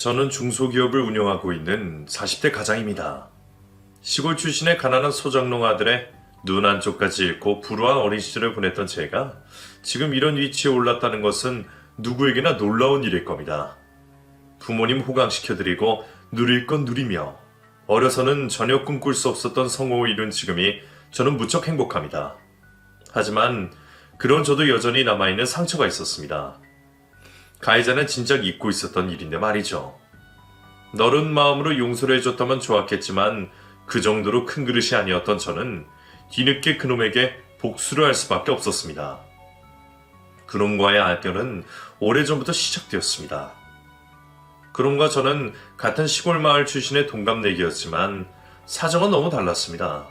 저는 중소기업을 운영하고 있는 40대 가장입니다. 시골 출신의 가난한 소장농 아들의 눈 한쪽까지 잃고 불우한 어린 시절을 보냈던 제가 지금 이런 위치에 올랐다는 것은 누구에게나 놀라운 일일 겁니다. 부모님 호강시켜드리고 누릴 건 누리며 어려서는 전혀 꿈꿀 수 없었던 성공을 이룬 지금이 저는 무척 행복합니다. 하지만 그런 저도 여전히 남아있는 상처가 있었습니다. 가해자는 진작 잊고 있었던 일인데 말이죠. 너른 마음으로 용서를 해줬다면 좋았겠지만 그 정도로 큰 그릇이 아니었던 저는 뒤늦게 그놈에게 복수를 할 수밖에 없었습니다. 그놈과의 악연은 오래전부터 시작되었습니다. 그놈과 저는 같은 시골 마을 출신의 동갑내기였지만 사정은 너무 달랐습니다.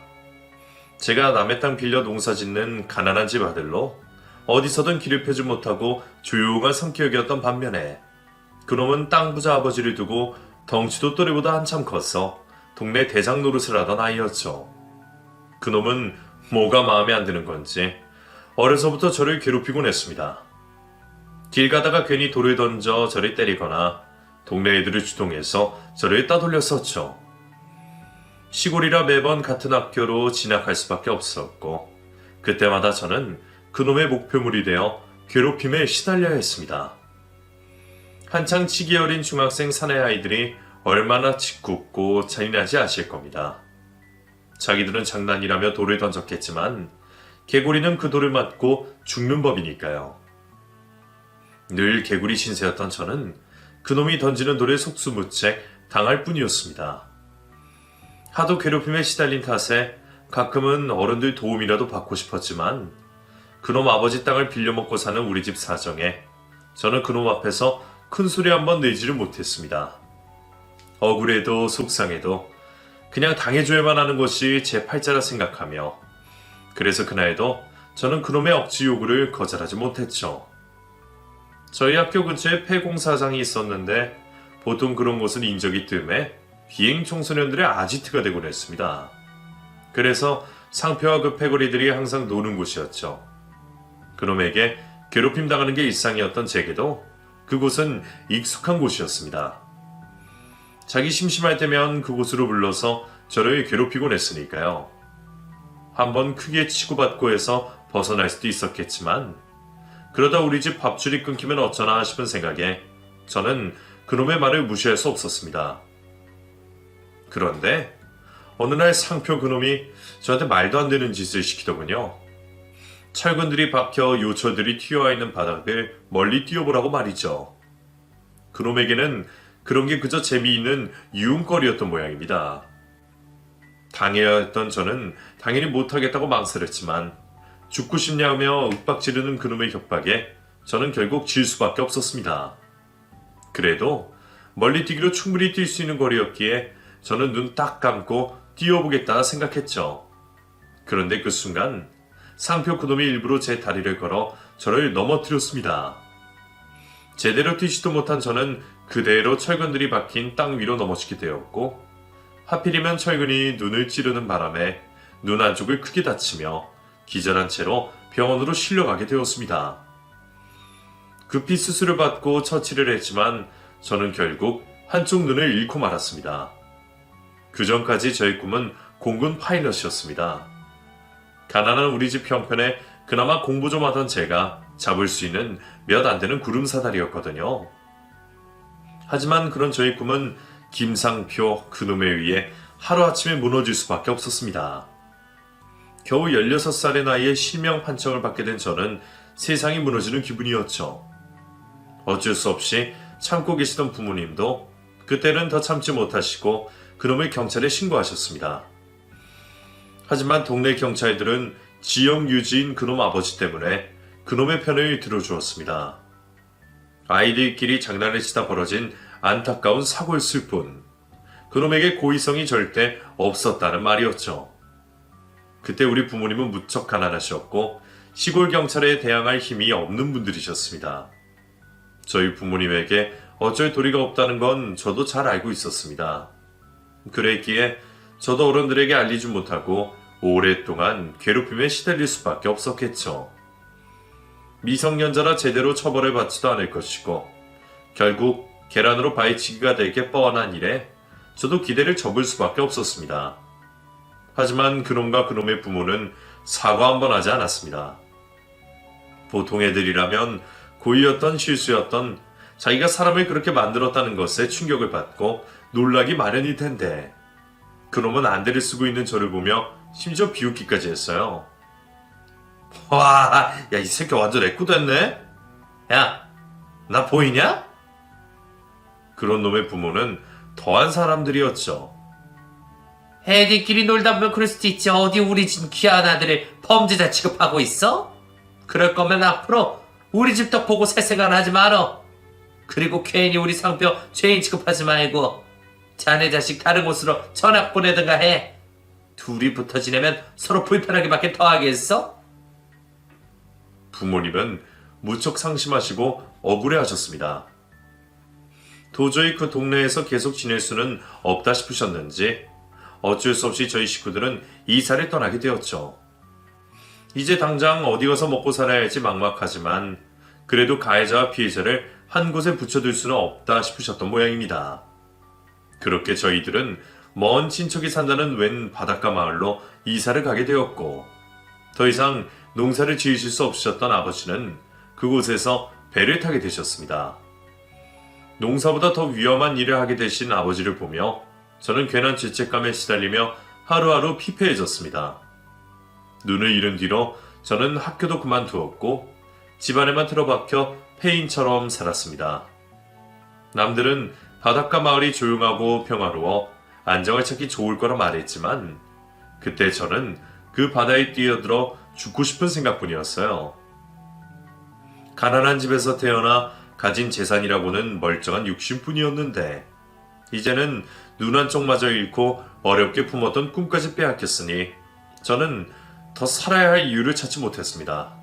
제가 남의 땅 빌려 농사 짓는 가난한 집 아들로 어디서든 길을 펴지 못하고 조용한 성격이었던 반면에 그놈은 땅 부자 아버지를 두고 덩치도 또래보다 한참 컸어 동네 대장 노릇을 하던 아이였죠. 그놈은 뭐가 마음에 안 드는 건지 어려서부터 저를 괴롭히곤 했습니다. 길 가다가 괜히 돌을 던져 저를 때리거나 동네 애들을 주동해서 저를 따돌렸었죠. 시골이라 매번 같은 학교로 진학할 수밖에 없었고 그때마다 저는 그놈의 목표물이 되어 괴롭힘에 시달려야 했습니다. 한창 치기 어린 중학생 사내 아이들이 얼마나 짓궂고 잔인한지 아실 겁니다. 자기들은 장난이라며 돌을 던졌겠지만 개구리는 그 돌을 맞고 죽는 법이니까요. 늘 개구리 신세였던 저는 그놈이 던지는 돌에 속수무책 당할 뿐이었습니다. 하도 괴롭힘에 시달린 탓에 가끔은 어른들 도움이라도 받고 싶었지만 그놈 아버지 땅을 빌려먹고 사는 우리 집 사정에 저는 그놈 앞에서 큰 소리 한번 내지를 못했습니다. 억울해도 속상해도 그냥 당해줘야만 하는 것이 제 팔자라 생각하며 그래서 그날도 저는 그놈의 억지 요구를 거절하지 못했죠. 저희 학교 근처에 폐공사장이 있었는데 보통 그런 곳은 인적이 뜸해 비행 청소년들의 아지트가 되곤 했습니다. 그래서 상표와 그 패거리들이 항상 노는 곳이었죠. 그놈에게 괴롭힘 당하는 게 일상이었던 제게도 그곳은 익숙한 곳이었습니다. 자기 심심할 때면 그곳으로 불러서 저를 괴롭히곤 했으니까요. 한번 크게 치고받고 해서 벗어날 수도 있었겠지만 그러다 우리 집 밥줄이 끊기면 어쩌나 싶은 생각에 저는 그놈의 말을 무시할 수 없었습니다. 그런데 어느 날 상표 그놈이 저한테 말도 안 되는 짓을 시키더군요. 철근들이 박혀 요철들이 튀어와 있는 바닥을 멀리 뛰어보라고 말이죠. 그놈에게는 그런 게 그저 재미있는 유흥거리였던 모양입니다. 당해야 했던 저는 당연히 못하겠다고 망설였지만 죽고 싶냐며 윽박지르는 그놈의 협박에 저는 결국 질 수밖에 없었습니다. 그래도 멀리 뛰기로 충분히 뛸 수 있는 거리였기에 저는 눈 딱 감고 뛰어보겠다 생각했죠. 그런데 그 순간 상표 그놈이 일부러 제 다리를 걸어 저를 넘어뜨렸습니다. 제대로 뛰지도 못한 저는 그대로 철근들이 박힌 땅 위로 넘어지게 되었고 하필이면 철근이 눈을 찌르는 바람에 눈 한쪽을 크게 다치며 기절한 채로 병원으로 실려가게 되었습니다. 급히 수술을 받고 처치를 했지만 저는 결국 한쪽 눈을 잃고 말았습니다. 그 전까지 저의 꿈은 공군 파일럿이었습니다. 가난한 우리 집 형편에 그나마 공부 좀 하던 제가 잡을 수 있는 몇 안 되는 구름사다리였거든요. 하지만 그런 저의 꿈은 김상표 그놈에 의해 하루아침에 무너질 수밖에 없었습니다. 겨우 16살의 나이에 실명 판정을 받게 된 저는 세상이 무너지는 기분이었죠. 어쩔 수 없이 참고 계시던 부모님도 그때는 더 참지 못하시고 그놈을 경찰에 신고하셨습니다. 하지만 동네 경찰들은 지역 유지인 그놈 아버지 때문에 그놈의 편을 들어주었습니다. 아이들끼리 장난을 치다 벌어진 안타까운 사고였을 뿐 그놈에게 고의성이 절대 없었다는 말이었죠. 그때 우리 부모님은 무척 가난하셨고 시골 경찰에 대항할 힘이 없는 분들이셨습니다. 저희 부모님에게 어쩔 도리가 없다는 건 저도 잘 알고 있었습니다. 그랬기에 저도 어른들에게 알리지 못하고 오랫동안 괴롭힘에 시달릴 수밖에 없었겠죠. 미성년자라 제대로 처벌을 받지도 않을 것이고 결국 계란으로 바위치기가 되게 뻔한 일에 저도 기대를 접을 수밖에 없었습니다. 하지만 그놈과 그놈의 부모는 사과 한 번 하지 않았습니다. 보통 애들이라면 고의였던 실수였던 자기가 사람을 그렇게 만들었다는 것에 충격을 받고 놀라기 마련일 텐데 그놈은 안대를 쓰고 있는 저를 보며 심지어 비웃기까지 했어요. 와, 야, 이 새끼 완전 애꾸 됐네? 야, 나 보이냐? 그런 놈의 부모는 더한 사람들이었죠. 애들끼리 놀다 보면 그럴 수도 있지. 어디 우리 집 귀한 아들을 범죄자 취급하고 있어? 그럴 거면 앞으로 우리 집 덕 보고 새생활 하지 말어. 그리고 괜히 우리 상표 죄인 취급하지 말고 자네 자식 다른 곳으로 전학 보내든가 해. 둘이 붙어 지내면 서로 불편하게밖에 더 하겠어? 부모님은 무척 상심하시고 억울해하셨습니다. 도저히 그 동네에서 계속 지낼 수는 없다 싶으셨는지 어쩔 수 없이 저희 식구들은 이사를 떠나게 되었죠. 이제 당장 어디 가서 먹고 살아야 할지 막막하지만 그래도 가해자와 피해자를 한 곳에 붙여둘 수는 없다 싶으셨던 모양입니다. 그렇게 저희들은 먼 친척이 산다는 웬 바닷가 마을로 이사를 가게 되었고 더 이상 농사를 지으실 수 없으셨던 아버지는 그곳에서 배를 타게 되셨습니다. 농사보다 더 위험한 일을 하게 되신 아버지를 보며 저는 괜한 죄책감에 시달리며 하루하루 피폐해졌습니다. 눈을 잃은 뒤로 저는 학교도 그만두었고 집안에만 틀어박혀 폐인처럼 살았습니다. 남들은 바닷가 마을이 조용하고 평화로워 안정을 찾기 좋을 거라 말했지만 그때 저는 그 바다에 뛰어들어 죽고 싶은 생각뿐이었어요. 가난한 집에서 태어나 가진 재산이라고는 멀쩡한 육신뿐이었는데 이제는 눈 한쪽마저 잃고 어렵게 품었던 꿈까지 빼앗겼으니 저는 더 살아야 할 이유를 찾지 못했습니다.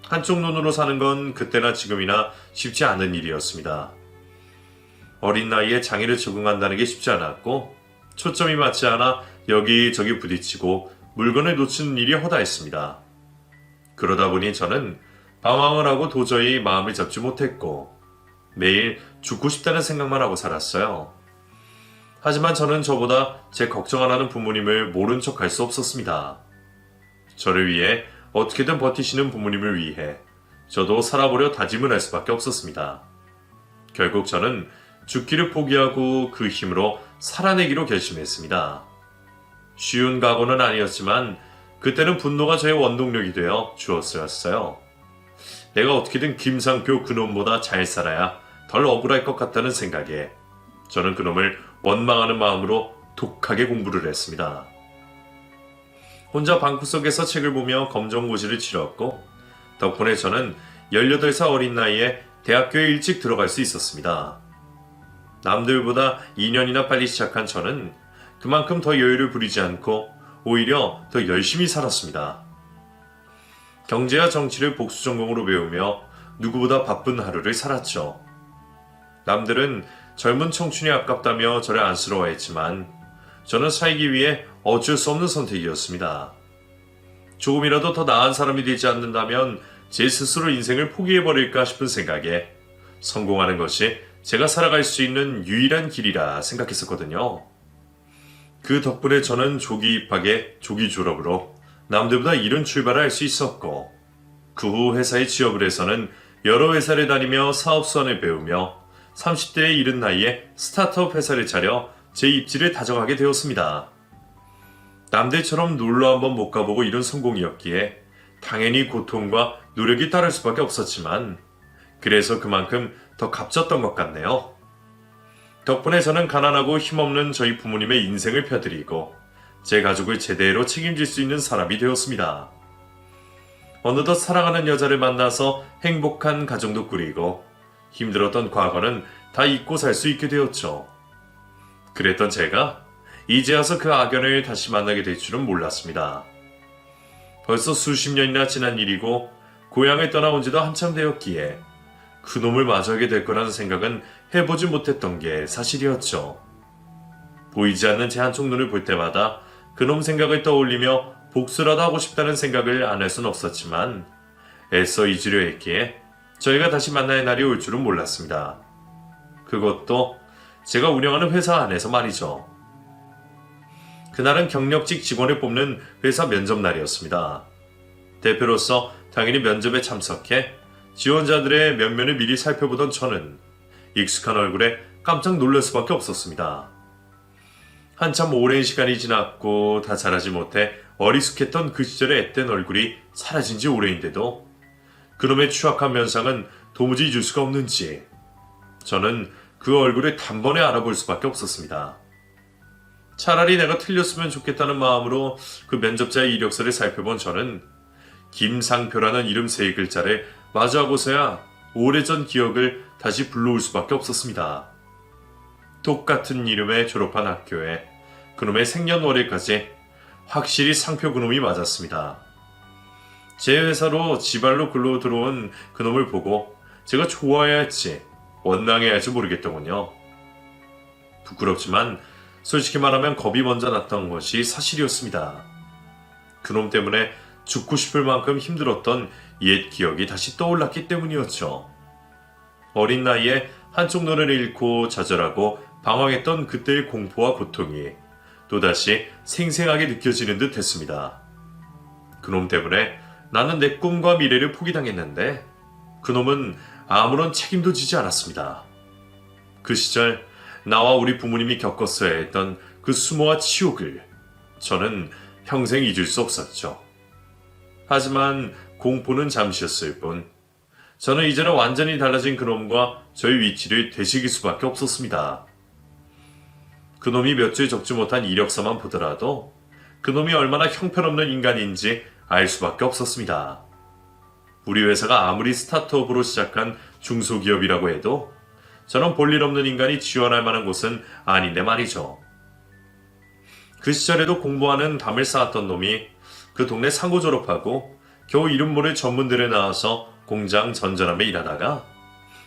한쪽 눈으로 사는 건 그때나 지금이나 쉽지 않은 일이었습니다. 어린 나이에 장애를 적응한다는 게 쉽지 않았고 초점이 맞지 않아 여기저기 부딪히고 물건을 놓치는 일이 허다했습니다. 그러다 보니 저는 방황을 하고 도저히 마음을 잡지 못했고 매일 죽고 싶다는 생각만 하고 살았어요. 하지만 저는 저보다 제 걱정 안 하는 부모님을 모른 척 할 수 없었습니다. 저를 위해 어떻게든 버티시는 부모님을 위해 저도 살아보려 다짐을 할 수밖에 없었습니다. 결국 저는 죽기를 포기하고 그 힘으로 살아내기로 결심했습니다. 쉬운 각오는 아니었지만 그때는 분노가 저의 원동력이 되어 주었어요. 내가 어떻게든 김상표 그놈보다 잘 살아야 덜 억울할 것 같다는 생각에 저는 그놈을 원망하는 마음으로 독하게 공부를 했습니다. 혼자 방구석에서 책을 보며 검정고시를 치렀고 덕분에 저는 18살 어린 나이에 대학교에 일찍 들어갈 수 있었습니다. 남들보다 2년이나 빨리 시작한 저는 그만큼 더 여유를 부리지 않고 오히려 더 열심히 살았습니다. 경제와 정치를 복수 전공으로 배우며 누구보다 바쁜 하루를 살았죠. 남들은 젊은 청춘이 아깝다며 저를 안쓰러워했지만 저는 살기 위해 어쩔 수 없는 선택이었습니다. 조금이라도 더 나은 사람이 되지 않는다면 제 스스로 인생을 포기해버릴까 싶은 생각에 성공하는 것이 제가 살아갈 수 있는 유일한 길이라 생각했었거든요. 그 덕분에 저는 조기 입학에 조기 졸업으로 남들보다 이른 출발을 할 수 있었고 그 후 회사에 취업을 해서는 여러 회사를 다니며 사업수완을 배우며 30대의 이른 나이에 스타트업 회사를 차려 제 입지를 다져가게 되었습니다. 남들처럼 놀러 한번 못 가보고 이런 성공이었기에 당연히 고통과 노력이 따를 수밖에 없었지만 그래서 그만큼 더 값졌던 것 같네요. 덕분에 저는 가난하고 힘없는 저희 부모님의 인생을 펴드리고 제 가족을 제대로 책임질 수 있는 사람이 되었습니다. 어느덧 사랑하는 여자를 만나서 행복한 가정도 꾸리고 힘들었던 과거는 다 잊고 살 수 있게 되었죠. 그랬던 제가 이제 와서 그 악연을 다시 만나게 될 줄은 몰랐습니다. 벌써 수십 년이나 지난 일이고 고향을 떠나온 지도 한참 되었기에 그놈을 마주하게 될 거라는 생각은 해보지 못했던 게 사실이었죠. 보이지 않는 제 한쪽 눈을 볼 때마다 그놈 생각을 떠올리며 복수라도 하고 싶다는 생각을 안 할 순 없었지만 애써 잊으려 했기에 저희가 다시 만날 날이 올 줄은 몰랐습니다. 그것도 제가 운영하는 회사 안에서 말이죠. 그날은 경력직 직원을 뽑는 회사 면접 날이었습니다. 대표로서 당연히 면접에 참석해 지원자들의 면면을 미리 살펴보던 저는 익숙한 얼굴에 깜짝 놀랄 수밖에 없었습니다. 한참 오랜 시간이 지났고 다 자라지 못해 어리숙했던 그 시절의 앳된 얼굴이 사라진 지 오래인데도 그놈의 추악한 면상은 도무지 잊을 수가 없는지 저는 그 얼굴을 단번에 알아볼 수밖에 없었습니다. 차라리 내가 틀렸으면 좋겠다는 마음으로 그 면접자의 이력서를 살펴본 저는 김상표라는 이름 세 글자를 마주하고서야 오래전 기억을 다시 불러올 수밖에 없었습니다. 똑같은 이름에 졸업한 학교에 그놈의 생년월일까지 확실히 상표 그놈이 맞았습니다. 제 회사로 지발로 글로 들어온 그놈을 보고 제가 좋아해야 할지 원망해야 할지 모르겠더군요. 부끄럽지만 솔직히 말하면 겁이 먼저 났던 것이 사실이었습니다. 그놈 때문에 죽고 싶을 만큼 힘들었던 옛 기억이 다시 떠올랐기 때문이었죠. 어린 나이에 한쪽 눈을 잃고 좌절하고 방황했던 그때의 공포와 고통이 또다시 생생하게 느껴지는 듯 했습니다. 그놈 때문에 나는 내 꿈과 미래를 포기당했는데 그놈은 아무런 책임도 지지 않았습니다. 그 시절 나와 우리 부모님이 겪었어야 했던 그 수모와 치욕을 저는 평생 잊을 수 없었죠. 하지만 공포는 잠시였을 뿐 저는 이제는 완전히 달라진 그놈과 저의 위치를 되새길 수밖에 없었습니다. 그놈이 몇 줄 적지 못한 이력서만 보더라도 그놈이 얼마나 형편없는 인간인지 알 수밖에 없었습니다. 우리 회사가 아무리 스타트업으로 시작한 중소기업이라고 해도 저런 볼일 없는 인간이 지원할 만한 곳은 아닌데 말이죠. 그 시절에도 공부하는 담을 쌓았던 놈이 그 동네 상고 졸업하고 겨우 이름 모를 전문들에 나와서 공장 전전함에 일하다가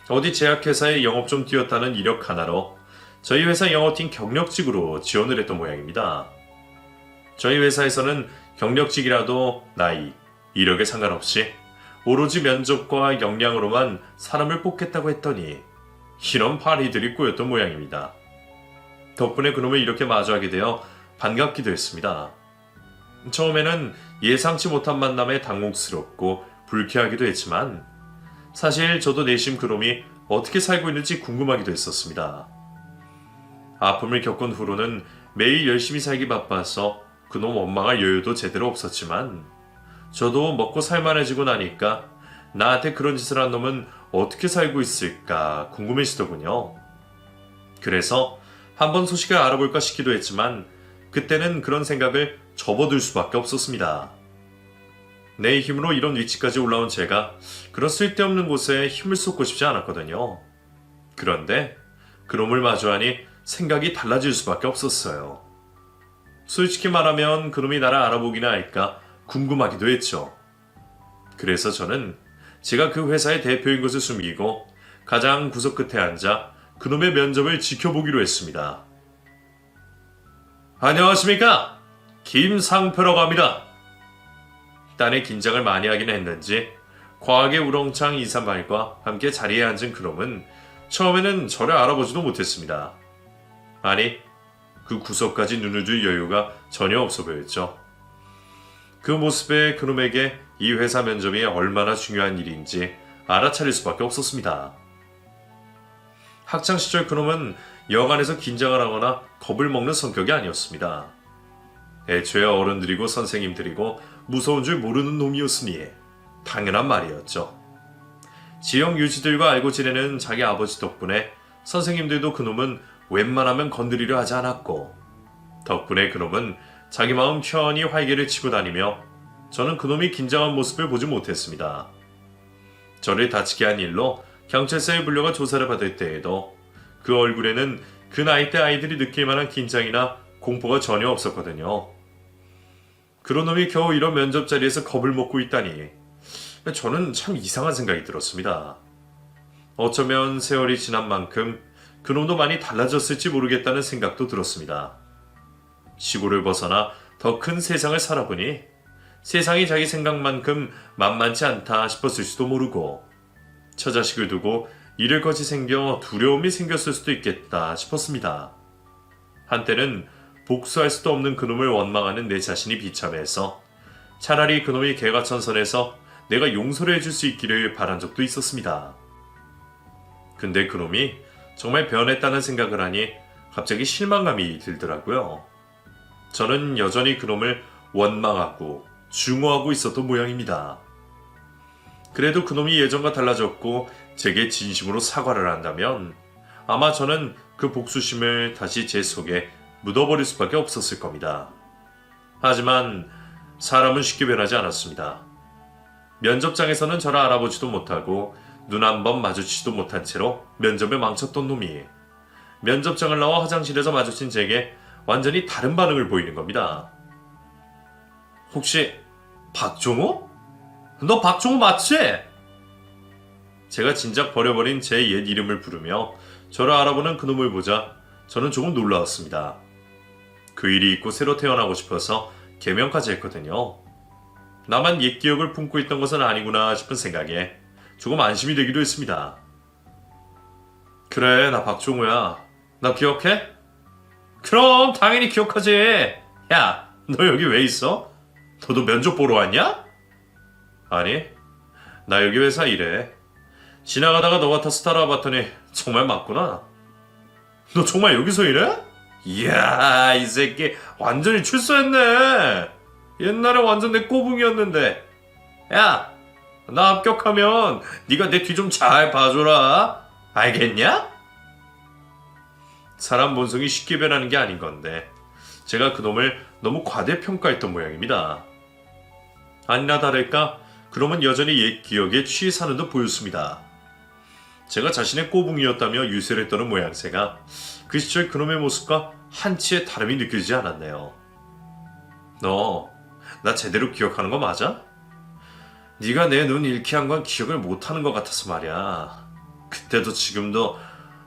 어디 제약회사에 영업 좀 뛰었다는 이력 하나로 저희 회사 영업팀 경력직으로 지원을 했던 모양입니다. 저희 회사에서는 경력직이라도 나이, 이력에 상관없이 오로지 면접과 역량으로만 사람을 뽑겠다고 했더니 이런 파리들이 꼬였던 모양입니다. 덕분에 그놈을 이렇게 마주하게 되어 반갑기도 했습니다. 처음에는 예상치 못한 만남에 당혹스럽고 불쾌하기도 했지만 사실 저도 내심 그놈이 어떻게 살고 있는지 궁금하기도 했었습니다. 아픔을 겪은 후로는 매일 열심히 살기 바빠서 그놈 원망할 여유도 제대로 없었지만 저도 먹고 살만해지고 나니까 나한테 그런 짓을 한 놈은 어떻게 살고 있을까 궁금해지더군요. 그래서 한번 소식을 알아볼까 싶기도 했지만 그때는 그런 생각을 접어둘 수밖에 없었습니다. 내 힘으로 이런 위치까지 올라온 제가 그런 쓸데없는 곳에 힘을 쏟고 싶지 않았거든요. 그런데 그놈을 마주하니 생각이 달라질 수밖에 없었어요. 솔직히 말하면 그놈이 나를 알아보기나 할까 궁금하기도 했죠. 그래서 저는 제가 그 회사의 대표인 것을 숨기고 가장 구석 끝에 앉아 그놈의 면접을 지켜보기로 했습니다. 안녕하십니까? 김상표라고 합니다. 딴에 긴장을 많이 하긴 했는지 과하게 우렁찬 인사말과 함께 자리에 앉은 그놈은 처음에는 저를 알아보지도 못했습니다. 아니, 그 구석까지 눈을 줄 여유가 전혀 없어 보였죠. 그 모습에 그놈에게 이 회사 면접이 얼마나 중요한 일인지 알아차릴 수밖에 없었습니다. 학창시절 그놈은 여간에서 긴장을 하거나 겁을 먹는 성격이 아니었습니다. 애초에 어른들이고 선생님들이고 무서운 줄 모르는 놈이었으니 당연한 말이었죠. 지역 유지들과 알고 지내는 자기 아버지 덕분에 선생님들도 그놈은 웬만하면 건드리려 하지 않았고 덕분에 그놈은 자기 마음 편히 활개를 치고 다니며 저는 그놈이 긴장한 모습을 보지 못했습니다. 저를 다치게 한 일로 경찰서에 불려가 조사를 받을 때에도 그 얼굴에는 그 나이대 아이들이 느낄 만한 긴장이나 공포가 전혀 없었거든요. 그런 놈이 겨우 이런 면접 자리에서 겁을 먹고 있다니 저는 참 이상한 생각이 들었습니다. 어쩌면 세월이 지난 만큼 그놈도 많이 달라졌을지 모르겠다는 생각도 들었습니다. 시골을 벗어나 더 큰 세상을 살아보니 세상이 자기 생각만큼 만만치 않다 싶었을 수도 모르고 처자식을 두고 잃을 것이 생겨 두려움이 생겼을 수도 있겠다 싶었습니다. 한때는 복수할 수도 없는 그놈을 원망하는 내 자신이 비참해서 차라리 그놈이 개과천선해서 내가 용서를 해줄 수 있기를 바란 적도 있었습니다. 근데 그놈이 정말 변했다는 생각을 하니 갑자기 실망감이 들더라고요. 저는 여전히 그놈을 원망하고 증오하고 있었던 모양입니다. 그래도 그놈이 예전과 달라졌고 제게 진심으로 사과를 한다면 아마 저는 그 복수심을 다시 제 속에 묻어버릴 수밖에 없었을 겁니다. 하지만 사람은 쉽게 변하지 않았습니다. 면접장에서는 저를 알아보지도 못하고 눈 한 번 마주치지도 못한 채로 면접에 망쳤던 놈이 면접장을 나와 화장실에서 마주친 제게 완전히 다른 반응을 보이는 겁니다. 혹시 박종호? 너 박종호 맞지? 제가 진작 버려버린 제 옛 이름을 부르며 저를 알아보는 그놈을 보자 저는 조금 놀라웠습니다. 그 일이 있고 새로 태어나고 싶어서 개명까지 했거든요. 나만 옛 기억을 품고 있던 것은 아니구나 싶은 생각에 조금 안심이 되기도 했습니다. 그래, 나 박종호야. 나 기억해? 그럼 당연히 기억하지. 야, 너 여기 왜 있어? 너도 면접 보러 왔냐? 아니, 나 여기 회사 일해. 지나가다가 너 같아서 따라와봤더니 정말 맞구나. 너 정말 여기서 일해? 이야, 이 새끼 완전히 출세했네. 옛날에 완전 내 꼬붕이었는데. 야, 나 합격하면 네가 내 뒤 좀 잘 봐줘라. 알겠냐? 사람 본성이 쉽게 변하는 게 아닌 건데 제가 그놈을 너무 과대평가했던 모양입니다. 아니나 다를까 그놈은 여전히 옛 기억에 취해 사는 듯 보였습니다. 제가 자신의 꼬붕이었다며 유세를 떠는 모양새가 그 시절 그놈의 모습과 한치의 다름이 느껴지지 않았네요. 너, 나 제대로 기억하는 거 맞아? 네가 내 눈 잃게 한 건 기억을 못하는 것 같아서 말이야. 그때도 지금도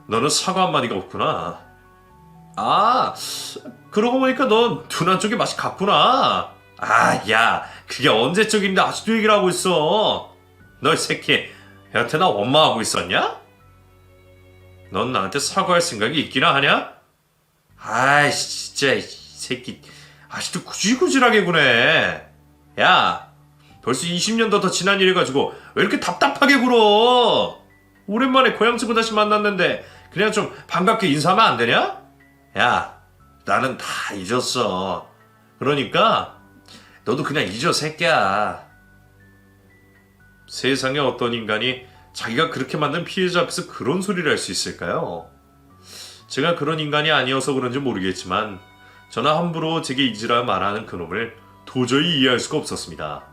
너는 사과 한마디가 없구나. 아, 그러고 보니까 너 눈 한쪽이 맛이 같구나. 아, 야, 그게 언제적 일인데 아직도 얘기를 하고 있어. 너 이 새끼, 여태 나 원망하고 있었냐? 넌 나한테 사과할 생각이 있기나 하냐? 아이, 진짜 이 새끼 아직도 구질구질하게 구네. 야, 벌써 20년도 더 지난 일을 가지고 왜 이렇게 답답하게 굴어? 오랜만에 고향 친구 다시 만났는데 그냥 좀 반갑게 인사하면 안 되냐? 야, 나는 다 잊었어. 그러니까 너도 그냥 잊어, 새끼야. 세상에 어떤 인간이 자기가 그렇게 만든 피해자 앞에서 그런 소리를 할 수 있을까요? 제가 그런 인간이 아니어서 그런지 모르겠지만 저는 함부로 제게 잊으라 말하는 그놈을 도저히 이해할 수가 없었습니다.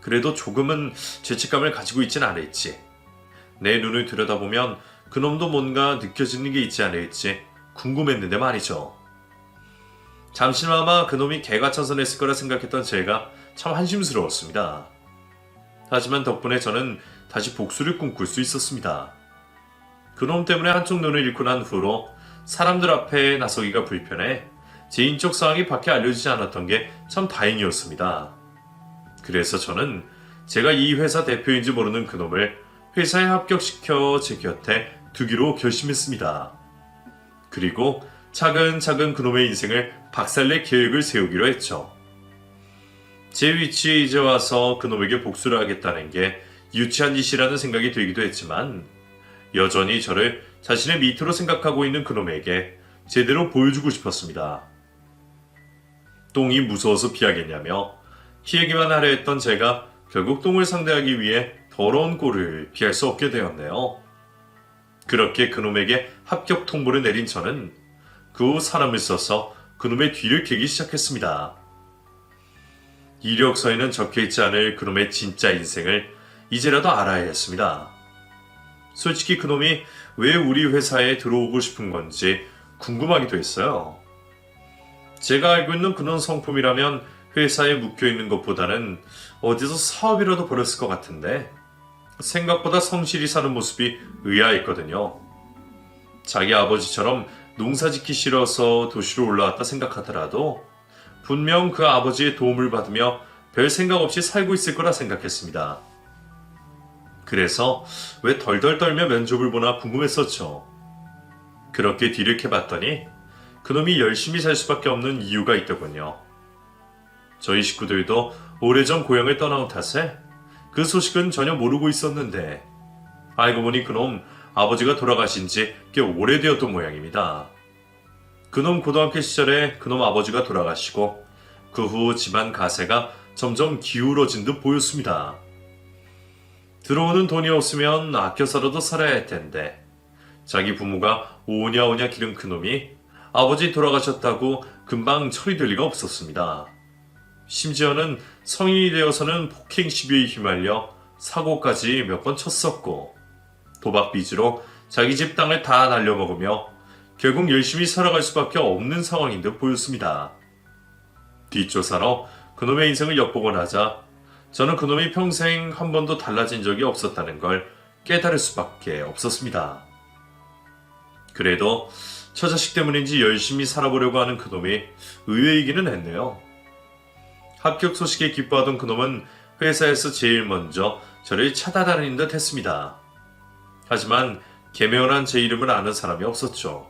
그래도 조금은 죄책감을 가지고 있진 않을지, 내 눈을 들여다보면 그놈도 뭔가 느껴지는 게 있지 않을지 궁금했는데 말이죠. 잠시나마 그놈이 개과천선했을 거라 생각했던 제가 참 한심스러웠습니다. 하지만 덕분에 저는 다시 복수를 꿈꿀 수 있었습니다. 그놈 때문에 한쪽 눈을 잃고 난 후로 사람들 앞에 나서기가 불편해 제 인적 사항이 밖에 알려지지 않았던 게 참 다행이었습니다. 그래서 저는 제가 이 회사 대표인지 모르는 그놈을 회사에 합격시켜 제 곁에 두기로 결심했습니다. 그리고 차근차근 그놈의 인생을 박살낼 계획을 세우기로 했죠. 제 위치에 이제 와서 그놈에게 복수를 하겠다는 게 유치한 짓이라는 생각이 들기도 했지만 여전히 저를 자신의 밑으로 생각하고 있는 그놈에게 제대로 보여주고 싶었습니다. 똥이 무서워서 피하겠냐며 피하기만 하려 했던 제가 결국 똥을 상대하기 위해 더러운 꼴을 피할 수 없게 되었네요. 그렇게 그놈에게 합격 통보를 내린 저는 그 후 사람을 써서 그놈의 뒤를 캐기 시작했습니다. 이력서에는 적혀있지 않을 그놈의 진짜 인생을 이제라도 알아야 했습니다. 솔직히 그놈이 왜 우리 회사에 들어오고 싶은 건지 궁금하기도 했어요. 제가 알고 있는 그놈 성품이라면 회사에 묵혀있는 것보다는 어디서 사업이라도 벌였을 것 같은데 생각보다 성실히 사는 모습이 의아했거든요. 자기 아버지처럼 농사 짓기 싫어서 도시로 올라왔다 생각하더라도 분명 그 아버지의 도움을 받으며 별 생각 없이 살고 있을 거라 생각했습니다. 그래서 왜 덜덜 떨며 면접을 보나 궁금했었죠. 그렇게 뒤를 캐봤더니 그놈이 열심히 살 수밖에 없는 이유가 있더군요. 저희 식구들도 오래전 고향을 떠나온 탓에 그 소식은 전혀 모르고 있었는데 알고 보니 그놈 아버지가 돌아가신 지 꽤 오래되었던 모양입니다. 그놈 고등학교 시절에 그놈 아버지가 돌아가시고 그 후 집안 가세가 점점 기울어진 듯 보였습니다. 들어오는 돈이 없으면 아껴 살아도 살아야 할 텐데 자기 부모가 오냐오냐 기른 그놈이 아버지 돌아가셨다고 금방 처리될 리가 없었습니다. 심지어는 성인이 되어서는 폭행 시비에 휘말려 사고까지 몇 번 쳤었고 도박 빚으로 자기 집 땅을 다 날려먹으며 결국 열심히 살아갈 수밖에 없는 상황인 듯 보였습니다. 뒷조사로 그놈의 인생을 엿보고 나자 저는 그놈이 평생 한 번도 달라진 적이 없었다는 걸 깨달을 수밖에 없었습니다. 그래도 처자식 때문인지 열심히 살아보려고 하는 그놈이 의외이기는 했네요. 합격 소식에 기뻐하던 그놈은 회사에서 제일 먼저 저를 찾아다니는 듯 했습니다. 하지만 개명한 제 이름을 아는 사람이 없었죠.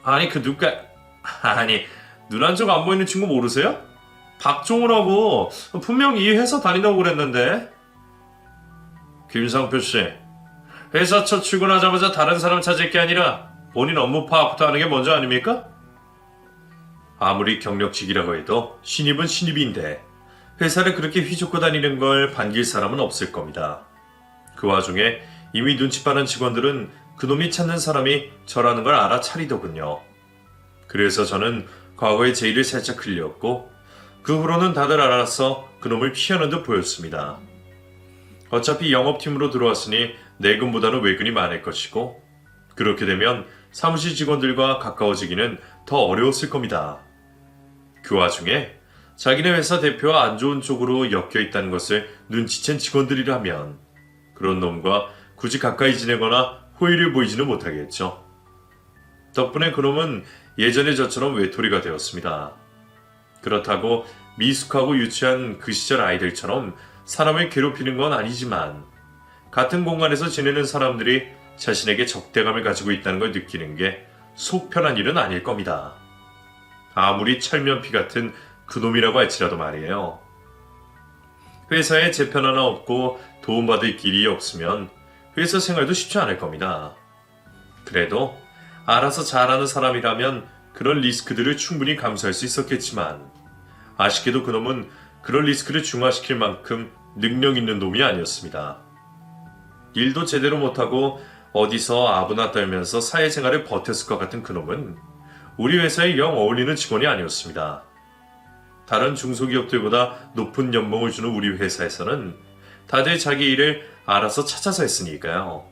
아니 눈 한 쪽 안 보이는 친구 모르세요? 박종우라고 분명 이 회사 다닌다고 그랬는데. 김상표씨, 회사 첫 출근하자마자 다른 사람 찾을 게 아니라 본인 업무 파악부터 하는 게 먼저 아닙니까? 아무리 경력직이라고 해도 신입은 신입인데 회사를 그렇게 휘젓고 다니는 걸 반길 사람은 없을 겁니다. 그 와중에 이미 눈치 빠른 직원들은 그놈이 찾는 사람이 저라는 걸 알아차리더군요. 그래서 저는 과거에 제 일을 살짝 흘렸고 그 후로는 다들 알아서 그놈을 피하는 듯 보였습니다. 어차피 영업팀으로 들어왔으니 내근보다는 외근이 많을 것이고 그렇게 되면 사무실 직원들과 가까워지기는 더 어려웠을 겁니다. 그 와중에 자기네 회사 대표와 안 좋은 쪽으로 엮여 있다는 것을 눈치챈 직원들이라면 그런 놈과 굳이 가까이 지내거나 호의를 보이지는 못하겠죠. 덕분에 그놈은 예전의 저처럼 외톨이가 되었습니다. 그렇다고 미숙하고 유치한 그 시절 아이들처럼 사람을 괴롭히는 건 아니지만 같은 공간에서 지내는 사람들이 자신에게 적대감을 가지고 있다는 걸 느끼는 게 속 편한 일은 아닐 겁니다. 아무리 철면피 같은 그놈이라고 할지라도 말이에요. 회사에 재편 하나 없고 도움받을 길이 없으면 회사 생활도 쉽지 않을 겁니다. 그래도 알아서 잘하는 사람이라면 그런 리스크들을 충분히 감수할 수 있었겠지만 아쉽게도 그놈은 그런 리스크를 중화시킬 만큼 능력 있는 놈이 아니었습니다. 일도 제대로 못하고 어디서 아부나 떨면서 사회생활을 버텼을 것 같은 그놈은 우리 회사에 영 어울리는 직원이 아니었습니다. 다른 중소기업들보다 높은 연봉을 주는 우리 회사에서는 다들 자기 일을 알아서 찾아서 했으니까요.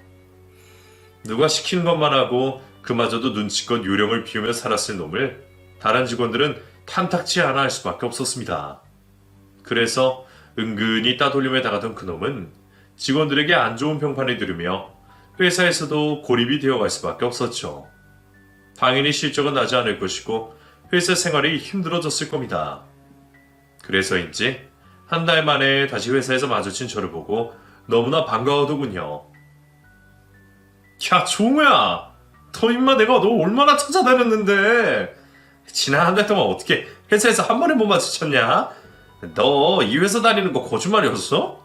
누가 시키는 것만 하고 그마저도 눈치껏 요령을 피우며 살았을 놈을 다른 직원들은 탐탁치 않아 할 수밖에 없었습니다. 그래서 은근히 따돌림에 당하던 그놈은 직원들에게 안 좋은 평판을 들으며 회사에서도 고립이 되어갈 수밖에 없었죠. 당연히 실적은 나지 않을 것이고 회사 생활이 힘들어졌을 겁니다. 그래서인지 한 달 만에 다시 회사에서 마주친 저를 보고 너무나 반가워하더군요. 야, 종우야! 너 임마 내가 너 얼마나 찾아다녔는데 지난 한 달 동안 어떻게 회사에서 한 번에 못 마주쳤냐? 너 이 회사 다니는 거 거짓말이었어?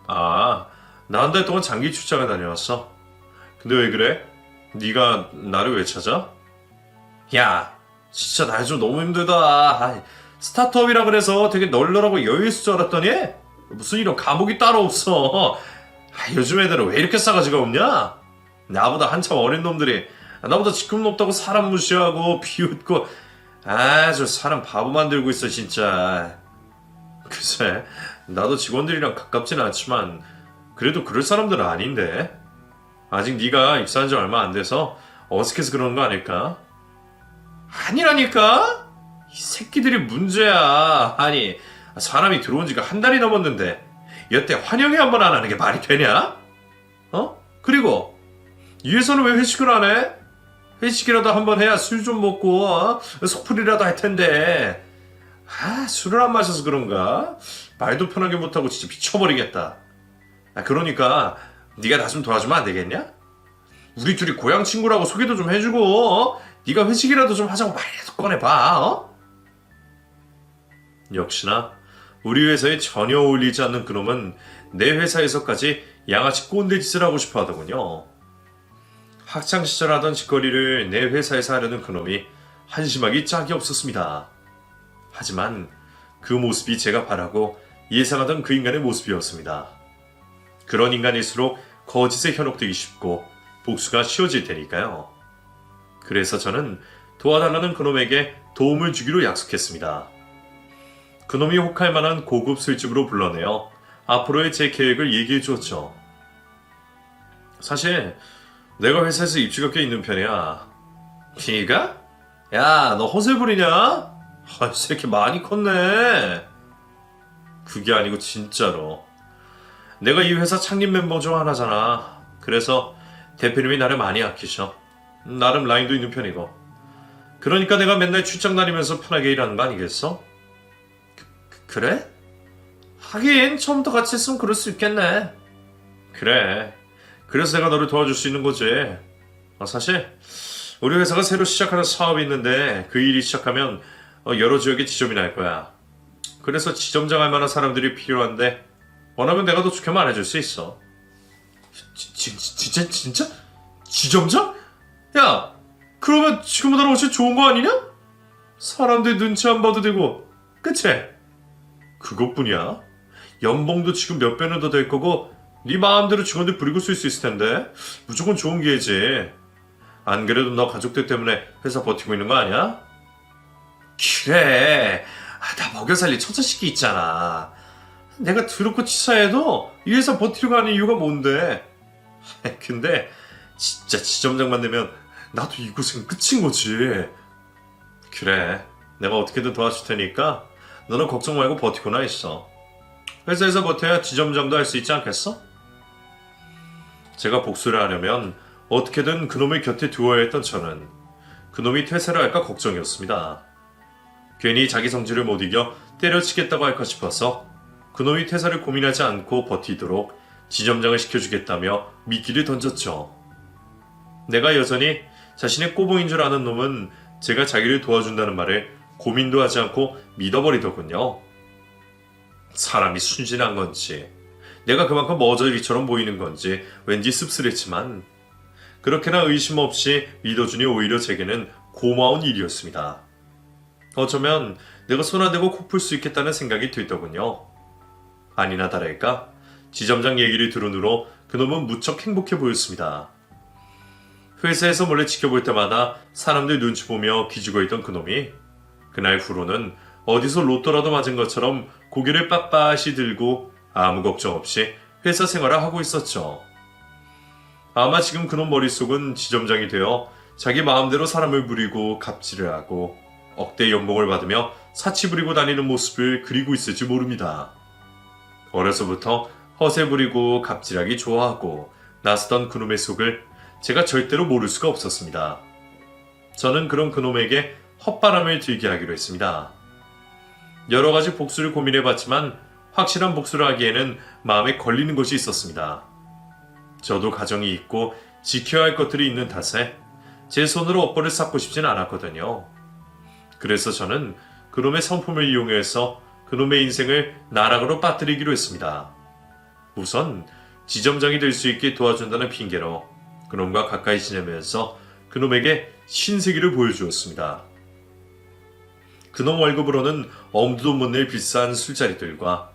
아, 나 한 달 동안 장기 출장을 다녀왔어. 근데 왜 그래? 네가 나를 왜 찾아? 야, 진짜 날 좀 너무 힘들다. 스타트업이라 그래서 되게 널널하고 여유 있을 줄 알았더니 무슨 이런 감옥이 따로 없어. 요즘 애들은 왜 이렇게 싸가지가 없냐? 나보다 한참 어린 놈들이 나보다 직급 높다고 사람 무시하고 비웃고 아주 사람 바보 만들고 있어 진짜. 글쎄, 나도 직원들이랑 가깝지는 않지만 그래도 그럴 사람들은 아닌데. 아직 네가 입사한 지 얼마 안 돼서 어색해서 그러는 거 아닐까? 아니라니까? 이 새끼들이 문제야. 아니, 사람이 들어온 지가 한 달이 넘었는데 여태 환영회 한 번 안 하는 게 말이 되냐? 그리고 이 회사는 왜 회식을 안 해? 회식이라도 한 번 해야 술 좀 먹고 속풀이라도 할 텐데. 술을 안 마셔서 그런가? 말도 편하게 못하고 진짜 미쳐버리겠다. 그러니까 네가 나 좀 도와주면 안 되겠냐? 우리 둘이 고향 친구라고 소개도 좀 해주고 네가 회식이라도 좀 하자고 말이라도 꺼내봐. 역시나 우리 회사에 전혀 어울리지 않는 그놈은 내 회사에서까지 양아치 꼰대 짓을 하고 싶어 하더군요. 학창시절 하던 짓거리를 내 회사에서 하려는 그놈이 한심하기 짝이 없었습니다. 하지만 그 모습이 제가 바라고 예상하던 그 인간의 모습이었습니다. 그런 인간일수록 거짓에 현혹되기 쉽고 복수가 쉬워질 테니까요. 그래서 저는 도와달라는 그놈에게 도움을 주기로 약속했습니다. 그놈이 혹할 만한 고급 술집으로 불러내어 앞으로의 제 계획을 얘기해 주었죠. 사실 내가 회사에서 입지가 꽤 있는 편이야. 네가? 야, 너 허세 부리냐? 이 새끼 많이 컸네. 그게 아니고 진짜로. 내가 이 회사 창립 멤버 중 하나잖아. 그래서 대표님이 나를 많이 아끼셔. 나름 라인도 있는 편이고. 그러니까 내가 맨날 출장 다니면서 편하게 일하는 거 아니겠어? 그래? 하긴 처음부터 같이 했으면 그럴 수 있겠네. 그래. 그래서 내가 너를 도와줄 수 있는 거지. 사실 우리 회사가 새로 시작하는 사업이 있는데 그 일이 시작하면 여러 지역에 지점이 날 거야. 그래서 지점장 할 만한 사람들이 필요한데 원하면 내가 더 좋게 말해줄 수 있어. 진짜? 지점장? 야, 그러면 지금보다 훨씬 좋은 거 아니냐? 사람들 눈치 안 봐도 되고, 그치? 그것뿐이야. 연봉도 지금 몇 배는 더 될 거고 네 마음대로 직원들 부리고 쓸 수 있을 텐데 무조건 좋은 기회지. 안 그래도 너 가족들 때문에 회사 버티고 있는 거 아니야? 그래, 나 먹여 살릴 처자식이 있잖아. 내가 더럽고 치사해도 이 회사 버티려고 하는 이유가 뭔데? 근데 진짜 지점장만 되면 나도 이곳은 끝인 거지. 그래, 내가 어떻게든 도와줄 테니까 너는 걱정 말고 버티고나 있어. 회사에서 버텨야 지점장도 할 수 있지 않겠어? 제가 복수를 하려면 어떻게든 그놈의 곁에 두어야 했던 저는 그놈이 퇴사를 할까 걱정이었습니다. 괜히 자기 성질을 못 이겨 때려치겠다고 할까 싶어서 그놈이 퇴사를 고민하지 않고 버티도록 지점장을 시켜주겠다며 미끼를 던졌죠. 내가 여전히 자신의 꼬봉인 줄 아는 놈은 제가 자기를 도와준다는 말을 고민도 하지 않고 믿어버리더군요. 사람이 순진한 건지 내가 그만큼 머저리처럼 보이는 건지 왠지 씁쓸했지만 그렇게나 의심 없이 믿어주니 오히려 제게는 고마운 일이었습니다. 어쩌면 내가 손아대고 코 풀 수 있겠다는 생각이 들더군요. 아니나 다를까 지점장 얘기를 들은 후로 그놈은 무척 행복해 보였습니다. 회사에서 몰래 지켜볼 때마다 사람들 눈치 보며 기죽어 있던 그놈이 그날 후로는 어디서 로또라도 맞은 것처럼 고개를 빳빳이 들고 아무 걱정 없이 회사 생활을 하고 있었죠. 아마 지금 그놈 머릿속은 지점장이 되어 자기 마음대로 사람을 부리고 갑질을 하고 억대 연봉을 받으며 사치 부리고 다니는 모습을 그리고 있을지 모릅니다. 어려서부터 허세 부리고 갑질하기 좋아하고 나서던 그놈의 속을 제가 절대로 모를 수가 없었습니다. 저는 그런 그놈에게 헛바람을 들게 하기로 했습니다. 여러 가지 복수를 고민해봤지만 확실한 복수를 하기에는 마음에 걸리는 것이 있었습니다. 저도 가정이 있고 지켜야 할 것들이 있는 탓에 제 손으로 업보를 쌓고 싶진 않았거든요. 그래서 저는 그놈의 성품을 이용해서 그놈의 인생을 나락으로 빠뜨리기로 했습니다. 우선 지점장이 될 수 있게 도와준다는 핑계로 그놈과 가까이 지내면서 그놈에게 신세계를 보여주었습니다. 그놈 월급으로는 엄두도 못 낼 비싼 술자리들과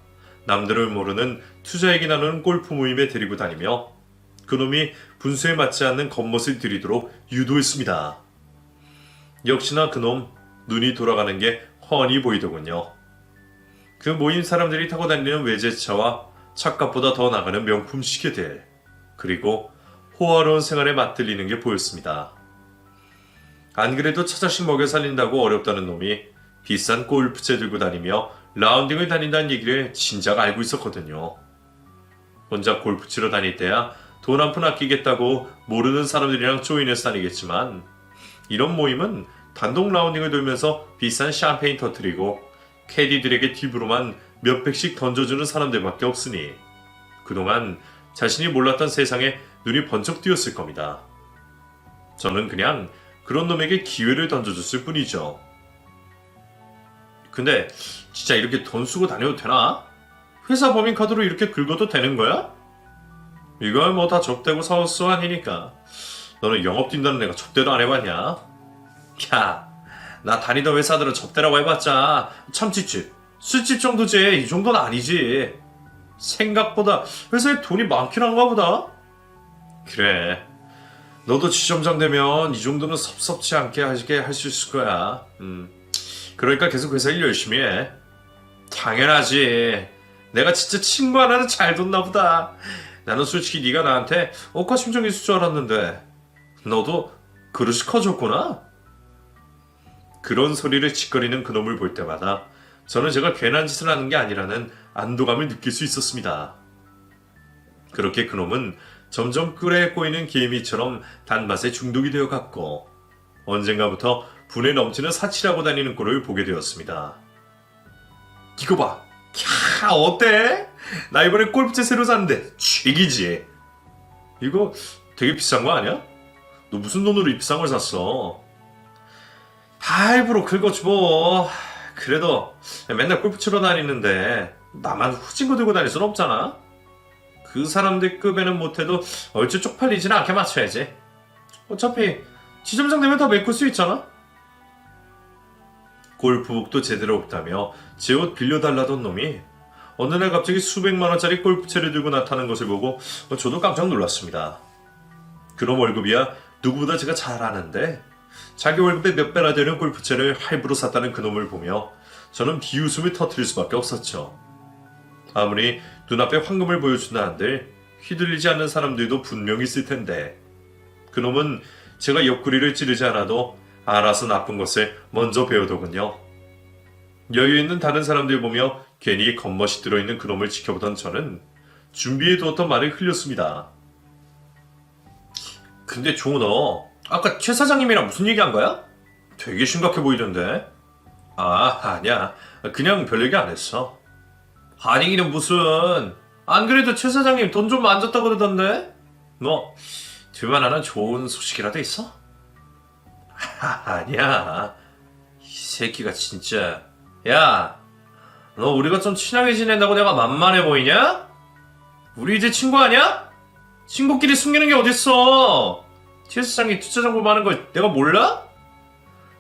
남들을 모르는 투자 얘기 나누는 골프 모임에 데리고 다니며 그놈이 분수에 맞지 않는 겉멋을 들이도록 유도했습니다. 역시나 그놈 눈이 돌아가는 게 훤히 보이더군요. 그 모임 사람들이 타고 다니는 외제차와 차값보다 더 나가는 명품 시계들, 그리고 호화로운 생활에 맛들리는 게 보였습니다. 안 그래도 처자식 먹여 살린다고 어렵다는 놈이 비싼 골프채 들고 다니며 라운딩을 다닌다는 얘기를 진작 알고 있었거든요. 혼자 골프 치러 다닐 때야 돈 한 푼 아끼겠다고 모르는 사람들이랑 조인해서 다니겠지만 이런 모임은 단독 라운딩을 돌면서 비싼 샴페인 터뜨리고 캐디들에게 팁으로만 몇백씩 던져주는 사람들밖에 없으니 그동안 자신이 몰랐던 세상에 눈이 번쩍 뜨였을 겁니다. 저는 그냥 그런 놈에게 기회를 던져줬을 뿐이죠. 근데 진짜 이렇게 돈 쓰고 다녀도 되나? 회사 법인카드로 이렇게 긁어도 되는 거야? 이건 뭐 다 접대고 사우스 아니니까. 너는 영업 뛴다는 애가 접대도 안 해봤냐? 야, 나 다니던 회사들은 접대라고 해봤자 참치집, 술집 정도지. 이 정도는 아니지. 생각보다 회사에 돈이 많긴 한가 보다. 그래, 너도 지점장 되면 이 정도는 섭섭지 않게 하게 할 수 있을 거야. 그러니까 계속 회사 일 열심히 해. 당연하지. 내가 진짜 친구 하나는 잘 뒀나 보다. 나는 솔직히 네가 나한테 억하심정이 있을 줄 알았는데 너도 그릇이 커졌구나. 그런 소리를 짓거리는 그놈을 볼 때마다 저는 제가 괜한 짓을 하는 게 아니라는 안도감을 느낄 수 있었습니다. 그렇게 그놈은 점점 끓에 꼬이는 개미처럼 단맛에 중독이 되어 갔고 언젠가부터 분에 넘치는 사치라고 다니는 꼴을 보게 되었습니다. 이거 봐. 야, 어때? 나 이번에 골프채 새로 샀는데 쥐기지? 이거 되게 비싼 거 아니야? 너 무슨 돈으로 이 비싼 걸 샀어? 할부로 긁어줘 뭐. 그래도 맨날 골프 치러 다니는데 나만 후진 거 들고 다닐 순 없잖아. 그 사람들 급에는 못해도 얼추 쪽팔리지는 않게 맞춰야지. 어차피 지점장 되면 다 메꿀 수 있잖아. 골프복도 제대로 없다며 제 옷 빌려달라던 놈이 어느 날 갑자기 수백만 원짜리 골프채를 들고 나타나는 것을 보고 저도 깜짝 놀랐습니다. 그놈 월급이야 누구보다 제가 잘 아는데 자기 월급의 몇 배나 되는 골프채를 할부로 샀다는 그놈을 보며 저는 비웃음을 터뜨릴 수밖에 없었죠. 아무리 눈앞에 황금을 보여준다 한들 휘둘리지 않는 사람들도 분명히 있을 텐데 그놈은 제가 옆구리를 찌르지 않아도 알아서 나쁜 것을 먼저 배우더군요. 여유 있는 다른 사람들 보며 괜히 겉멋이 들어있는 그놈을 지켜보던 저는 준비해 두었던 말을 흘렸습니다. 근데 종우 너 아까 최 사장님이랑 무슨 얘기한 거야? 되게 심각해 보이던데. 아니야. 그냥 별 얘기 안 했어. 아니기는 무슨. 안 그래도 최 사장님 돈 좀 만졌다고 그러던데? 너 들만하는 좋은 소식이라도 있어? 아니야. 이 새끼가 진짜. 야, 너 우리가 좀 친하게 지낸다고 내가 만만해 보이냐? 우리 이제 친구 아니야? 친구끼리 숨기는 게 어딨어? 최 사장이 투자 정보 많은 걸 내가 몰라?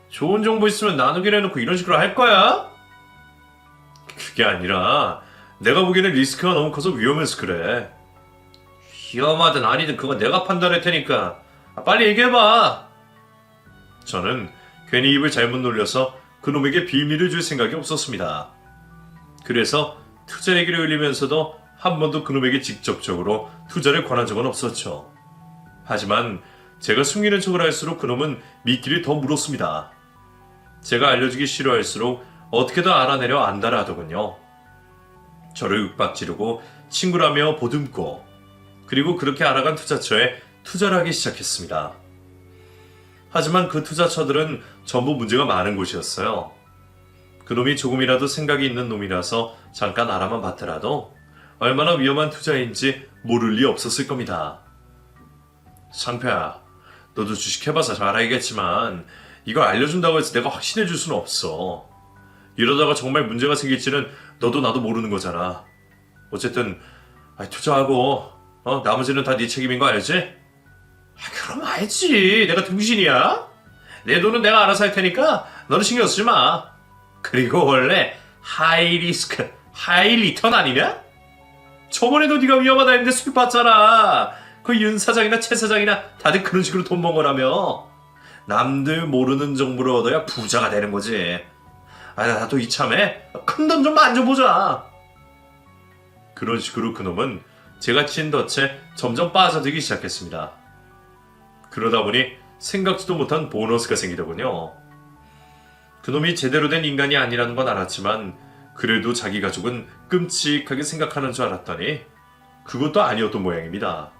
좋은 정보 있으면 나누기로 해놓고 이런 식으로 할 거야? 그게 아니라 내가 보기에는 리스크가 너무 커서 위험해서 그래. 위험하든 아니든 그건 내가 판단할 테니까 빨리 얘기해봐. 저는 괜히 입을 잘못 놀려서 그놈에게 비밀을 줄 생각이 없었습니다. 그래서 투자 얘기를 흘리면서도 한 번도 그놈에게 직접적으로 투자를 권한 적은 없었죠. 하지만 제가 숨기는 척을 할수록 그놈은 미끼를 더 물었습니다. 제가 알려주기 싫어할수록 어떻게든 알아내려 안다라 하더군요. 저를 윽박지르고 친구라며 보듬고 그리고 그렇게 알아간 투자처에 투자를 하기 시작했습니다. 하지만 그 투자처들은 전부 문제가 많은 곳이었어요. 그놈이 조금이라도 생각이 있는 놈이라서 잠깐 알아만 봤더라도 얼마나 위험한 투자인지 모를 리 없었을 겁니다. 상표야, 너도 주식 해봐서 잘 알겠지만 이걸 알려준다고 해서 내가 확신해 줄 수는 없어. 이러다가 정말 문제가 생길지는 너도 나도 모르는 거잖아. 어쨌든 투자하고 나머지는 다 네 책임인 거 알지? 그럼 알지. 내가 등신이야. 내 돈은 내가 알아서 할 테니까 너는 신경 쓰지 마. 그리고 원래 하이 리스크 하이 리턴 아니냐? 저번에도 네가 위험하다 했는데 수익 봤잖아. 그 윤 사장이나 최 사장이나 다들 그런 식으로 돈 번 거라며. 남들 모르는 정보를 얻어야 부자가 되는 거지. 나도 이참에 큰 돈 좀 만져보자. 그런 식으로 그놈은 제가 친 덫에 점점 빠져들기 시작했습니다. 그러다 보니 생각지도 못한 보너스가 생기더군요. 그놈이 제대로 된 인간이 아니라는 건 알았지만 그래도 자기 가족은 끔찍하게 생각하는 줄 알았더니 그것도 아니었던 모양입니다.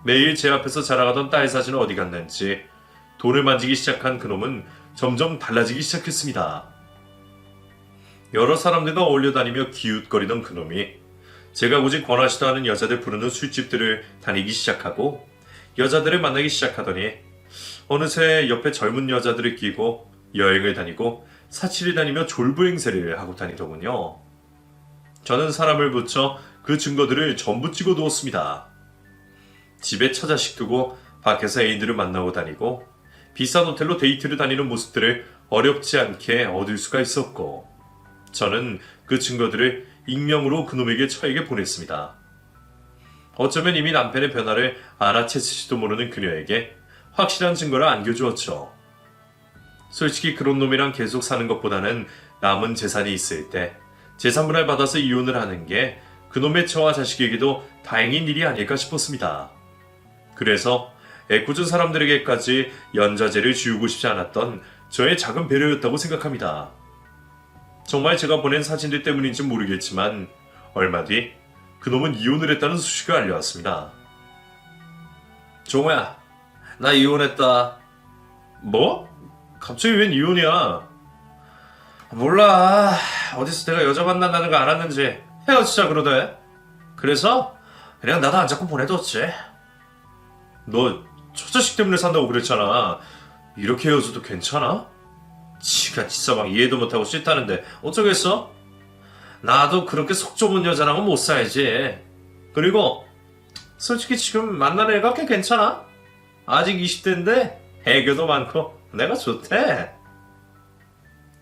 매일 제 앞에서 자라가던 딸 사진은 어디 갔는지 돈을 만지기 시작한 그놈은 점점 달라지기 시작했습니다. 여러 사람들과 어울려 다니며 기웃거리던 그놈이 제가 굳이 권하지도 않은 여자들 부르는 술집들을 다니기 시작하고 여자들을 만나기 시작하더니 어느새 옆에 젊은 여자들을 끼고 여행을 다니고 사치를 다니며 졸부 행세를 하고 다니더군요. 저는 사람을 붙여 그 증거들을 전부 찍어 두었습니다. 집에 처자식 두고 밖에서 애인들을 만나고 다니고 비싼 호텔로 데이트를 다니는 모습들을 어렵지 않게 얻을 수가 있었고 저는 그 증거들을 익명으로 그놈에게 처에게 보냈습니다. 어쩌면 이미 남편의 변화를 알아챘을지도 모르는 그녀에게 확실한 증거를 안겨주었죠. 솔직히 그런 놈이랑 계속 사는 것보다는 남은 재산이 있을 때 재산분할 받아서 이혼을 하는 게 그놈의 처와 자식에게도 다행인 일이 아닐까 싶었습니다. 그래서 애꿎은 사람들에게까지 연좌제를 지우고 싶지 않았던 저의 작은 배려였다고 생각합니다. 정말 제가 보낸 사진들 때문인지 모르겠지만 얼마 뒤 그놈은 이혼을 했다는 소식을 알려왔습니다. 종호야, 나 이혼했다. 뭐? 갑자기 웬 이혼이야? 몰라. 어디서 내가 여자 만난다는 거 알았는지 헤어지자 그러대. 그래서 그냥 나도 안 잡고 보내뒀지. 너 처자식 때문에 산다고 그랬잖아. 이렇게 헤어져도 괜찮아? 지가 지사방 이해도 못하고 싫다는데 어쩌겠어? 나도 그렇게 속 좁은 여자랑은 못 살지. 그리고 솔직히 지금 만나는 애가 꽤 괜찮아. 아직 20대인데 애교도 많고 내가 좋대.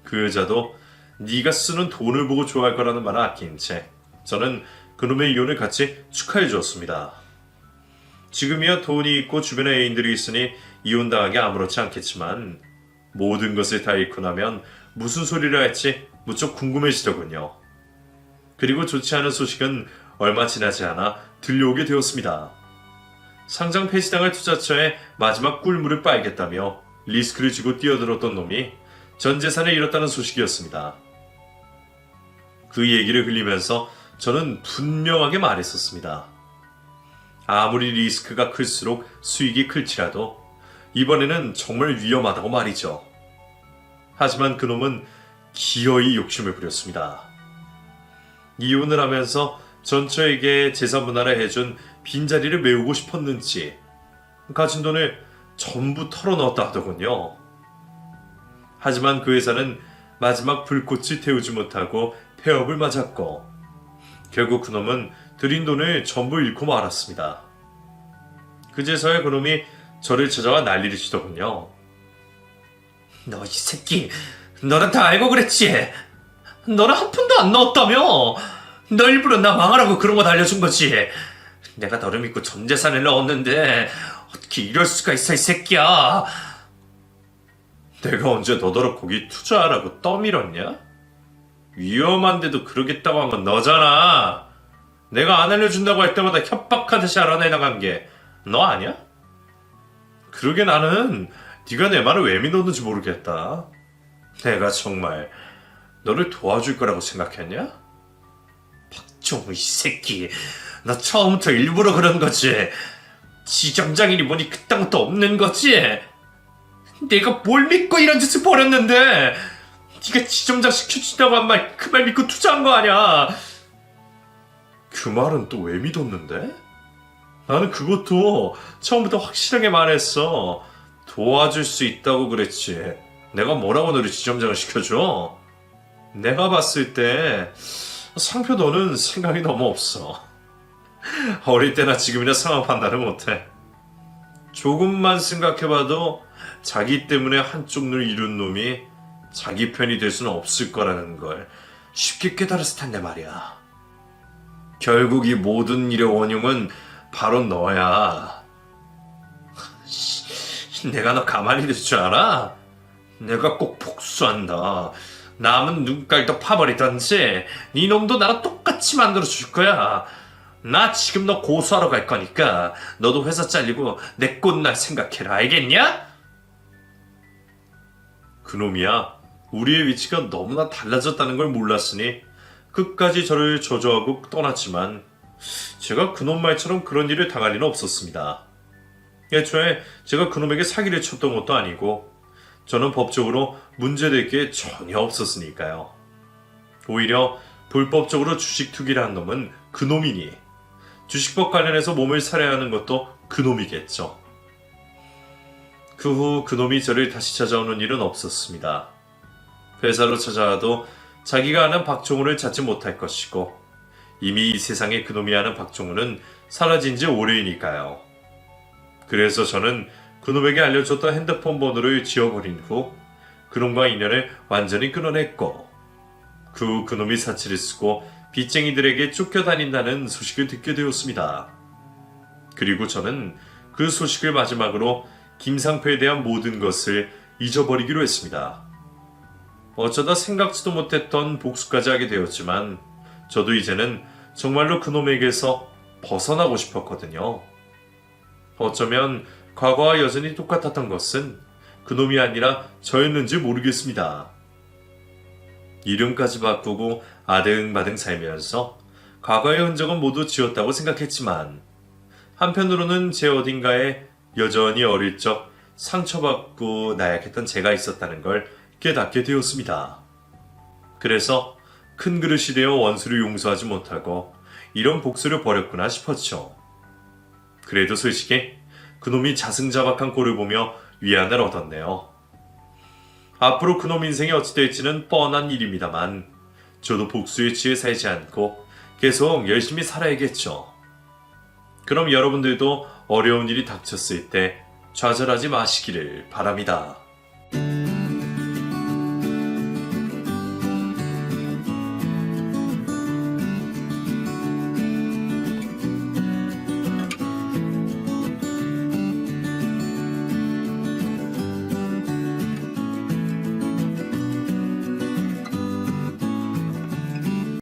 그 여자도 네가 쓰는 돈을 보고 좋아할 거라는 말을 아낀 채 저는 그놈의 이혼을 같이 축하해 주었습니다. 지금이야 돈이 있고 주변에 애인들이 있으니 이혼당하기 아무렇지 않겠지만 모든 것을 다 잃고 나면 무슨 소리를 할지 무척 궁금해지더군요. 그리고 좋지 않은 소식은 얼마 지나지 않아 들려오게 되었습니다. 상장 폐지당할 투자처에 마지막 꿀물을 빨겠다며 리스크를 지고 뛰어들었던 놈이 전 재산을 잃었다는 소식이었습니다. 그 얘기를 흘리면서 저는 분명하게 말했었습니다. 아무리 리스크가 클수록 수익이 클지라도 이번에는 정말 위험하다고 말이죠. 하지만 그놈은 기어이 욕심을 부렸습니다. 이혼을 하면서 전처에게 재산 분할을 해준 빈자리를 메우고 싶었는지 가진 돈을 전부 털어넣었다 하더군요. 하지만 그 회사는 마지막 불꽃을 태우지 못하고 폐업을 맞았고 결국 그놈은 들인 돈을 전부 잃고 말았습니다. 그제서야 그놈이 저를 찾아와 난리를 치더군요. 너 이 새끼, 너는 다 알고 그랬지? 너는 한 푼도 안 넣었다며? 너 일부러 나 망하라고 그런 거 알려준 거지? 내가 너를 믿고 전 재산을 넣었는데 어떻게 이럴 수가 있어 이 새끼야? 내가 언제 너더러 거기 투자하라고 떠밀었냐? 위험한데도 그러겠다고 한 건 너잖아. 내가 안 알려준다고 할 때마다 협박하듯이 알아내 나간 게 너 아니야? 그러게 나는 네가 내 말을 왜 믿었는지 모르겠다. 내가 정말 너를 도와줄 거라고 생각했냐? 박종우 이 새끼, 너 처음부터 일부러 그런 거지? 지점장이니 뭐니 그딴 것도 없는 거지? 내가 뭘 믿고 이런 짓을 벌였는데 네가 지점장 시켜준다고 한 말 그 말 믿고 투자한 거 아니야? 그 말은 또 왜 믿었는데? 나는 그것도 처음부터 확실하게 말했어. 도와줄 수 있다고 그랬지. 내가 뭐라고 너를 지점장을 시켜줘? 내가 봤을 때 상표 너는 생각이 너무 없어. 어릴 때나 지금이나 상황 판단을 못해. 조금만 생각해봐도 자기 때문에 한쪽 눈을 잃은 놈이 자기 편이 될 수는 없을 거라는 걸 쉽게 깨달았을 텐데 말이야. 결국 이 모든 일의 원흉은 바로 너야. 내가 너 가만히 둘 줄 알아? 내가 꼭 복수한다. 남은 눈깔도 파버리던지 네 놈도 나랑 똑같이 만들어줄 거야. 나 지금 너 고소하러 갈 거니까 너도 회사 잘리고 내 꽃날 생각해라. 알겠냐? 그놈이야 우리의 위치가 너무나 달라졌다는 걸 몰랐으니 끝까지 저를 저주하고 떠났지만 제가 그놈 말처럼 그런 일을 당할 리는 없었습니다. 애초에 제가 그놈에게 사기를 쳤던 것도 아니고 저는 법적으로 문제될 게 전혀 없었으니까요. 오히려 불법적으로 주식 투기를 한 놈은 그놈이니 주식법 관련해서 몸을 살해야 하는 것도 그놈이겠죠. 그 후 그놈이 저를 다시 찾아오는 일은 없었습니다. 회사로 찾아와도 자기가 아는 박종우를 찾지 못할 것이고 이미 이 세상에 그놈이 아는 박종우는 사라진 지 오래이니까요. 그래서 저는 그놈에게 알려줬던 핸드폰 번호를 지워버린 후 그놈과 인연을 완전히 끊어냈고 그 후 그놈이 사치를 쓰고 빚쟁이들에게 쫓겨다닌다는 소식을 듣게 되었습니다. 그리고 저는 그 소식을 마지막으로 김상표에 대한 모든 것을 잊어버리기로 했습니다. 어쩌다 생각지도 못했던 복수까지 하게 되었지만 저도 이제는 정말로 그놈에게서 벗어나고 싶었거든요. 어쩌면 과거와 여전히 똑같았던 것은 그놈이 아니라 저였는지 모르겠습니다. 이름까지 바꾸고 아등바등 살면서 과거의 흔적은 모두 지웠다고 생각했지만 한편으로는 제 어딘가에 여전히 어릴 적 상처받고 나약했던 제가 있었다는 걸 깨닫게 되었습니다. 그래서 큰 그릇이 되어 원수를 용서하지 못하고 이런 복수를 벌였구나 싶었죠. 그래도 솔직히 그놈이 자승자박한 꼴을 보며 위안을 얻었네요. 앞으로 그놈 인생이 어찌 될지는 뻔한 일입니다만 저도 복수에 취해 살지 않고 계속 열심히 살아야겠죠. 그럼 여러분들도 어려운 일이 닥쳤을 때 좌절하지 마시기를 바랍니다.